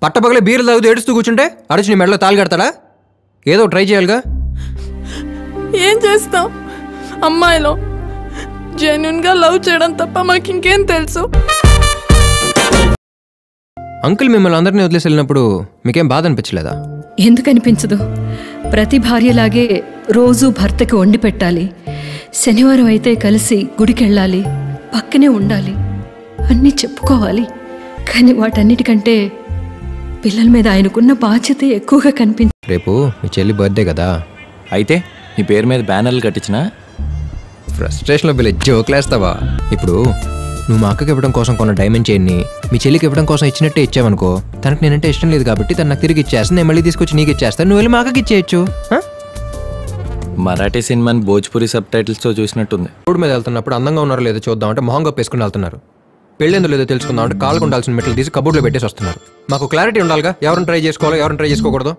పట్టపగలే బీర్లు తాగుతూ ఏడుస్తూ కూర్చుంటే అడిచి నీ మెడలో తాళి కడతాడా? ఏదో ట్రై చేయాలిగా. ఏం చేస్తాం, అమ్మాయిలో జెన్యూన్గా లవ్ చేయడం తప్ప మాకు ఇంకేం తెలుసు. అంకుల్ మిమ్మల్ని అందరినీ వదిలేసి వెళ్ళినప్పుడు మీకేం బాధ అనిపించలేదా? ఎందుకు అనిపించదు? ప్రతి భార్యలాగే రోజు భర్తకి వండి పెట్టాలి, శనివారం అయితే కలిసి గుడికి వెళ్ళాలి, పక్కనే ఉండాలి, అన్నీ చెప్పుకోవాలి. కానీ వాటన్నిటికంటే పిల్లల మీద ఆయనకున్న బాధ్యత ఎక్కువగా కనిపించింది. రేపు మీ చెల్లి బర్త్డే కదా, అయితే నీ పేరు మీద బ్యానర్లు కట్టించినా? ఫ్రస్ట్రేషన్లో బిల్లు జోకులేస్తావా? ఇప్పుడు నువ్వు మా అక్కకి ఇవ్వడం కోసం కొన్న డైమండ్ చైన్ని మీ చెల్లికి ఇవ్వడం కోసం ఇచ్చినట్టే ఇచ్చావనుకో, తనకు నేనంటే ఇష్టం లేదు కాబట్టి తను నాకు తిరిగి ఇచ్చేస్తాను, నేను మళ్ళీ తీసుకొచ్చి నీకు ఇచ్చేస్తాను, నువ్వు వెళ్ళి మా అక్కకి ఇచ్చేయచ్చు. మరాఠీ సినిమాని భోజ్పురి సబ్ టైటిల్స్తో చూసినట్టుంది. రోడ్డు మీద వెళ్తున్నప్పుడు అందంగా ఉన్నారో లేదో చూద్దామంటే మొహం కప్పేసుకుని వెళ్తున్నారు. పెళ్ళేందో లేదో తెలుసుకుందామంటే కాళ్ళకు ఉండాల్సిన మెట్లు తీసి కబోర్డ్లో పెట్టేసి వస్తున్నారు. మాకు క్లారిటీ ఉండాలిగా, ఎవరిని ట్రై చేసుకోవాలో ఎవరిని ట్రై చేసుకోకూడదు.